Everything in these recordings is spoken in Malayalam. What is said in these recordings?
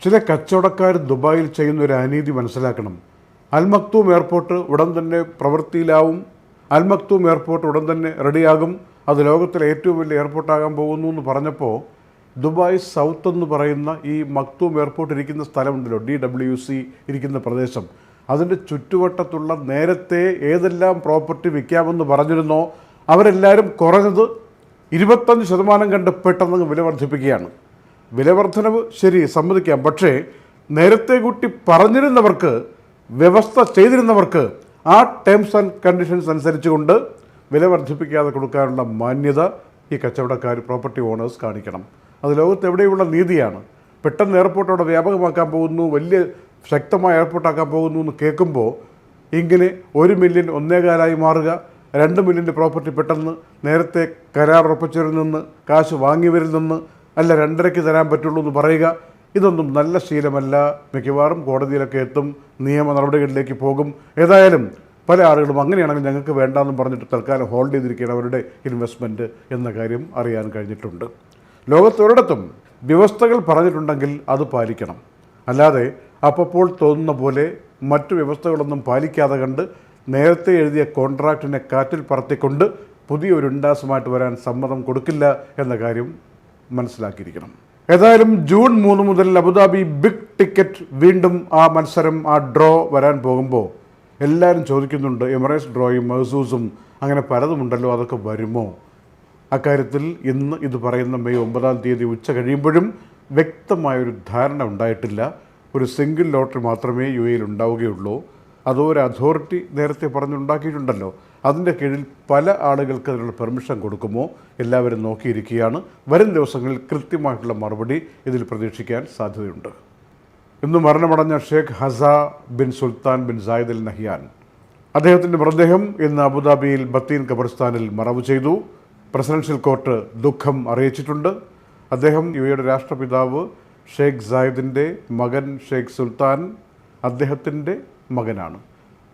ചില കച്ചവടക്കാർ ദുബായിൽ ചെയ്യുന്ന ഒരു അനീതി മനസ്സിലാക്കണം. അൽ മക്തൂം എയർപോർട്ട് ഉടൻ തന്നെ പ്രവൃത്തിയിലാവും, അൽ മക്തൂം എയർപോർട്ട് ഉടൻ തന്നെ റെഡിയാകും, അത് ലോകത്തിലെ ഏറ്റവും വലിയ എയർപോർട്ടാകാൻ പോകുന്നു എന്ന് പറഞ്ഞപ്പോൾ ദുബായ് സൗത്ത് എന്ന് പറയുന്ന ഈ മക്തൂം എയർപോർട്ട് ഇരിക്കുന്ന സ്ഥലമുണ്ടല്ലോ, DWC ഇരിക്കുന്ന പ്രദേശം, അതിൻ്റെ ചുറ്റുവട്ടത്തുള്ള നേരത്തെ ഏതെല്ലാം പ്രോപ്പർട്ടി വിൽക്കാമെന്ന് പറഞ്ഞിരുന്നോ അവരെല്ലാവരും കുറഞ്ഞത് 25% കണ്ട് പെട്ടെന്ന് വില വർദ്ധിപ്പിക്കുകയാണ്. വില വർധനവ് ശരി, സമ്മതിക്കാം. പക്ഷേ നേരത്തെ കൂട്ടി പറഞ്ഞിരുന്നവർക്ക്, വ്യവസ്ഥ ചെയ്തിരുന്നവർക്ക് ആ ടേംസ് ആൻഡ് കണ്ടീഷൻസ് അനുസരിച്ചുകൊണ്ട് വില വർദ്ധിപ്പിക്കാതെ കൊടുക്കാനുള്ള മാന്യത ഈ കച്ചവടക്കാർ, പ്രോപ്പർട്ടി ഓണേഴ്സ് കാണിക്കണം. അത് ലോകത്ത് എവിടെയുള്ള നീതിയാണ്. പെട്ടെന്ന് എയർപോർട്ട് അവിടെ വ്യാപകമാക്കാൻ പോകുന്നു, വലിയ ശക്തമായ എയർപോർട്ടാക്കാൻ പോകുന്നു എന്ന് കേൾക്കുമ്പോൾ ഇങ്ങനെ 1 മില്യൺ 1.25 മാറുക, 2 മില്യൻ്റെ പ്രോപ്പർട്ടി പെട്ടെന്ന് നേരത്തെ കരാർ ഉറപ്പിച്ചവരിൽ നിന്ന്, കാശ് വാങ്ങിയവരിൽ നിന്ന് അല്ല 2.5 തരാൻ പറ്റുള്ളൂ എന്ന് പറയുക, ഇതൊന്നും നല്ല ശീലമല്ല. മിക്കവാറും കോടതിയിലൊക്കെ എത്തും, നിയമ നടപടികളിലേക്ക് പോകും. ഏതായാലും പല ആളുകളും അങ്ങനെയാണെങ്കിൽ ഞങ്ങൾക്ക് വേണ്ടാന്ന് പറഞ്ഞിട്ട് തൽക്കാലം ഹോൾഡ് ചെയ്തിരിക്കുകയാണ് അവരുടെ ഇൻവെസ്റ്റ്മെൻറ്റ് എന്ന കാര്യം അറിയാൻ കഴിഞ്ഞിട്ടുണ്ട്. ലോകത്തൊരിടത്തും വ്യവസ്ഥകൾ പറഞ്ഞിട്ടുണ്ടെങ്കിൽ അത് പാലിക്കണം. അല്ലാതെ അപ്പോൾ തോന്നുന്ന പോലെ മറ്റു വ്യവസ്ഥകളൊന്നും പാലിക്കാതെ കണ്ട് നേരത്തെ എഴുതിയ കോൺട്രാക്റ്റിനെ കാറ്റിൽ പറത്തിക്കൊണ്ട് പുതിയൊരു ഇൻഡാസുമായിട്ട് വരാൻ സമ്മതം കൊടുക്കില്ല എന്ന കാര്യം മനസ്സിലാക്കിയിരിക്കണം. ഏതായാലും ജൂൺ 3 മുതൽ അബുദാബി ബിഗ് ടിക്കറ്റ് വീണ്ടും ആ മത്സരം, ആ ഡ്രോ വരാൻ പോകുമ്പോൾ എല്ലാവരും ചോദിക്കുന്നുണ്ട്, എമിറേറ്റ്സ് ഡ്രോയും മഹസൂസും അങ്ങനെ പലതുമുണ്ടല്ലോ, അതൊക്കെ വരുമോ? അക്കാര്യത്തിൽ ഇന്ന് ഇത് പറയുന്ന മെയ് 9-ാം തീയതി ഉച്ച കഴിയുമ്പോഴും വ്യക്തമായൊരു ധാരണ ഉണ്ടായിട്ടില്ല. ഒരു സിംഗിൾ ലോട്ടറി മാത്രമേ UAE ഉണ്ടാവുകയുള്ളൂ. അതോ ഒരു അതോറിറ്റി നേരത്തെ പറഞ്ഞുണ്ടാക്കിയിട്ടുണ്ടല്ലോ, അതിൻ്റെ കീഴിൽ പല ആളുകൾക്ക് അതിനുള്ള പെർമിഷൻ കൊടുക്കുമോ? എല്ലാവരും നോക്കിയിരിക്കുകയാണ്. വരും ദിവസങ്ങളിൽ കൃത്യമായിട്ടുള്ള മറുപടി ഇതിൽ പ്രതീക്ഷിക്കാൻ സാധ്യതയുണ്ട്. ഇന്ന് മരണമടഞ്ഞ Sheikh Hazza bin Sultan bin Zayed Al Nahyan, അദ്ദേഹത്തിൻ്റെ മൃതദേഹം ഇന്ന് അബുദാബിയിൽ ബത്തീൻ ഖബർസ്ഥാനിൽ മറവ് ചെയ്തു. പ്രസിഡൻഷ്യൽ കോർട്ട് ദുഃഖം അറിയിച്ചിട്ടുണ്ട്. അദ്ദേഹം UAEയുടെ രാഷ്ട്രപിതാവ് ഷേഖ് സായിദിൻ്റെ മകൻ ഷേഖ് സുൽത്താൻ അദ്ദേഹത്തിൻ്റെ മകനാണ്.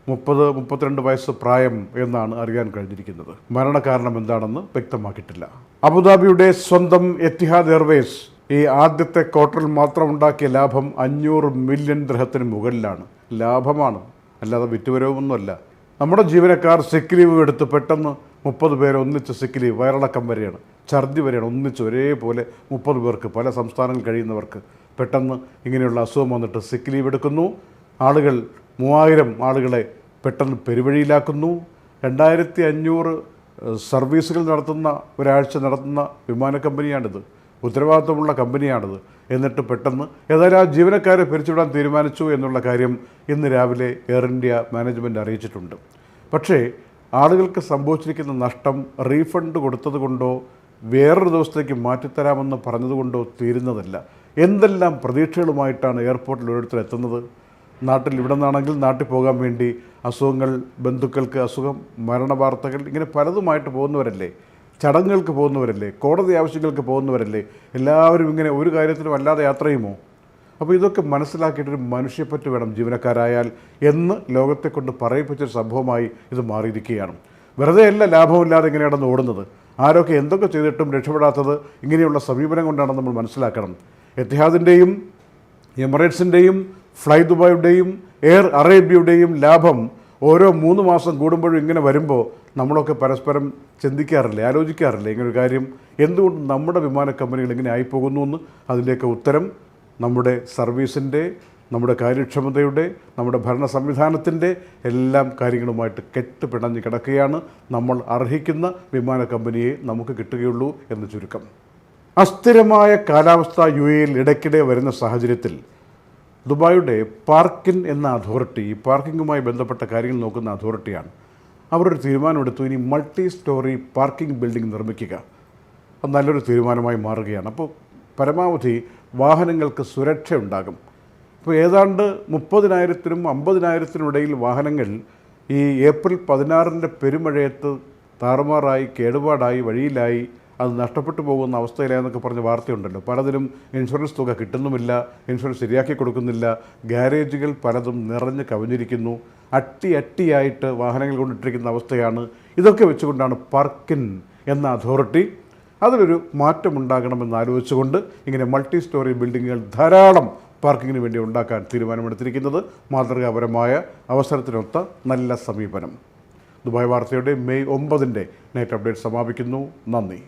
30-32 വയസ്സ് പ്രായം എന്നാണ് അറിയാൻ കഴിഞ്ഞിരിക്കുന്നത്. മരണകാരണം എന്താണെന്ന് വ്യക്തമാക്കിയിട്ടില്ല. അബുദാബിയുടെ സ്വന്തം എത്തിഹാദ് എയർവേസ് ഈ ആദ്യത്തെ ക്വാർട്ടറിൽ മാത്രം ഉണ്ടാക്കിയ ലാഭം 500 മില്യൺ ദിർഹത്തിന് മുകളിലാണ്. ലാഭമാണ്, അല്ലാതെ വിറ്റുവരവൊന്നുമല്ല. നമ്മുടെ ജീവനക്കാർ സിക്ക് ലീവ് എടുത്ത് പെട്ടെന്ന് 30 പേര് ഒന്നിച്ച് സിക്ക് ലീവ്, വയറിളക്കം വരെയാണ്, ഛർദി വരെയാണ്, ഒന്നിച്ച് ഒരേപോലെ 30 പേർക്ക്, പല സംസ്ഥാനങ്ങളിൽ കഴിയുന്നവർക്ക് പെട്ടെന്ന് ഇങ്ങനെയുള്ള അസുഖം വന്നിട്ട് സിക്ക് ലീവ് എടുക്കുന്നു. ആളുകൾ 3000 ആളുകളെ പെട്ടെന്ന് പെരുവഴിയിലാക്കുന്നു. 2500 സർവീസുകൾ നടത്തുന്ന, ഒരാഴ്ച നടത്തുന്ന വിമാന കമ്പനിയാണിത്, ഉത്തരവാദിത്വമുള്ള കമ്പനിയാണിത്. എന്നിട്ട് പെട്ടെന്ന് ഏതായാലും ആ ജീവനക്കാരെ പിരിച്ചുവിടാൻ തീരുമാനിച്ചു എന്നുള്ള കാര്യം ഇന്ന് രാവിലെ എയർ ഇന്ത്യ മാനേജ്മെൻറ്റ് അറിയിച്ചിട്ടുണ്ട്. പക്ഷേ ആളുകൾക്ക് സംഭവിച്ചിരിക്കുന്ന നഷ്ടം റീഫണ്ട് കൊടുത്തത് കൊണ്ടോ വേറൊരു ദിവസത്തേക്ക് മാറ്റിത്തരാമെന്ന് പറഞ്ഞതുകൊണ്ടോ തീരുന്നതല്ല. എന്തെല്ലാം പ്രതീക്ഷകളുമായിട്ടാണ് എയർപോർട്ടിൽ ഓരോരുത്തർ എത്തുന്നത്. നാട്ടിൽ ഇവിടെ നിന്നാണെങ്കിൽ നാട്ടിൽ പോകാൻ വേണ്ടി അസുഖങ്ങൾ, ബന്ധുക്കൾക്ക് അസുഖം, മരണവാർത്തകൾ, ഇങ്ങനെ പലതുമായിട്ട് പോകുന്നവരല്ലേ, ചടങ്ങുകൾക്ക് പോകുന്നവരല്ലേ, കോടതി ആവശ്യങ്ങൾക്ക് പോകുന്നവരല്ലേ. എല്ലാവരും ഇങ്ങനെ ഒരു കാര്യത്തിനും അല്ലാതെ യാത്ര ചെയ്യുമോ? അപ്പോൾ ഇതൊക്കെ മനസ്സിലാക്കിയിട്ടൊരു മനുഷ്യപ്പറ്റ് വേണം ജീവനക്കാരായാൽ എന്ന് ലോകത്തെ കൊണ്ട് പറയിപ്പിച്ചൊരു സംഭവമായി ഇത് മാറിയിരിക്കുകയാണ്. വെറുതെ അല്ല ലാഭമില്ലാതെ ഇങ്ങനെയാണെന്ന് ഓടുന്നത്. ആരൊക്കെ എന്തൊക്കെ ചെയ്തിട്ടും രക്ഷപ്പെടാത്തത് ഇങ്ങനെയുള്ള സമീപനം കൊണ്ടാണെന്ന് നമ്മൾ മനസ്സിലാക്കണം. എത്തിഹാദിൻ്റെയും എമിറേറ്റ്സിൻ്റെയും ഫ്ലൈ ദുബായിയുടെയും എയർ അറേബ്യയുടെയും ലാഭം ഓരോ 3 മാസം കൂടുമ്പോഴും ഇങ്ങനെ വരുമ്പോൾ നമ്മളൊക്കെ പരസ്പരം ചിന്തിക്കാറില്ലേ, ആലോചിക്കാറില്ലേ ഇങ്ങനൊരു കാര്യം? എന്തുകൊണ്ട് നമ്മുടെ വിമാന കമ്പനികൾ ഇങ്ങനെ ആയിപ്പോകുന്നു എന്ന്? അതിൻ്റെയൊക്കെ ഉത്തരം നമ്മുടെ സർവീസിൻ്റെ, നമ്മുടെ കാര്യക്ഷമതയുടെ, നമ്മുടെ ഭരണ സംവിധാനത്തിൻ്റെ എല്ലാം കാര്യങ്ങളുമായിട്ട് കെട്ടുപിണഞ്ഞ് കിടക്കുകയാണ്. നമ്മൾ അർഹിക്കുന്ന വിമാന കമ്പനിയെ നമുക്ക് കിട്ടുകയുള്ളൂ എന്ന് ചുരുക്കം. അസ്ഥിരമായ കാലാവസ്ഥ UAEയിൽ ഇടയ്ക്കിടെ വരുന്ന സാഹചര്യത്തിൽ ദുബായിയുടെ പാർക്കിൻ എന്ന അതോറിറ്റി, ഈ പാർക്കിങ്ങുമായി ബന്ധപ്പെട്ട കാര്യങ്ങൾ നോക്കുന്ന അതോറിറ്റിയാണ്, അവരൊരു തീരുമാനമെടുത്തു. ഇനി മൾട്ടി സ്റ്റോറി പാർക്കിംഗ് ബിൽഡിംഗ് നിർമ്മിക്കുക. അത് നല്ലൊരു തീരുമാനമായി മാറുകയാണ്. അപ്പോൾ പരമാവധി വാഹനങ്ങൾക്ക് സുരക്ഷ ഉണ്ടാകും. ഇപ്പോൾ ഏതാണ്ട് 30,000-നും 50,000-നും ഇടയിൽ വാഹനങ്ങൾ ഈ ഏപ്രിൽ 16-ൻ്റെ പെരുമഴയത്ത് താറുമാറായി, കേടുപാടായി, വഴിയിലായി, അത് നഷ്ടപ്പെട്ടു പോകുന്ന അവസ്ഥയിലായെന്നൊക്കെ പറഞ്ഞ വാർത്തയുണ്ടല്ലോ. പലതിലും ഇൻഷുറൻസ് തുക കിട്ടുന്നുമില്ല, ഇൻഷുറൻസ് ശരിയാക്കി കൊടുക്കുന്നില്ല, ഗ്യാരേജുകൾ പലതും നിറഞ്ഞ് കവിഞ്ഞിരിക്കുന്നു, അട്ടിയായിട്ട് വാഹനങ്ങൾ കൊണ്ടിട്ടിരിക്കുന്ന അവസ്ഥയാണ്. ഇതൊക്കെ വെച്ചുകൊണ്ടാണ് പാർക്കിൻ എന്ന അതോറിറ്റി അതിലൊരു മാറ്റമുണ്ടാകണമെന്ന് ആലോചിച്ചുകൊണ്ട് ഇങ്ങനെ മൾട്ടി സ്റ്റോറി ബിൽഡിങ്ങുകൾ ധാരാളം പാർക്കിങ്ങിന് വേണ്ടി ഉണ്ടാക്കാൻ തീരുമാനമെടുത്തിരിക്കുന്നത്. മാതൃകാപരമായ അവസരത്തിനൊത്ത നല്ല സമീപനം. ദുബായ് വാർത്തയുടെ മെയ് 9 നൈറ്റ് അപ്ഡേറ്റ് സമാപിക്കുന്നു. നന്ദി.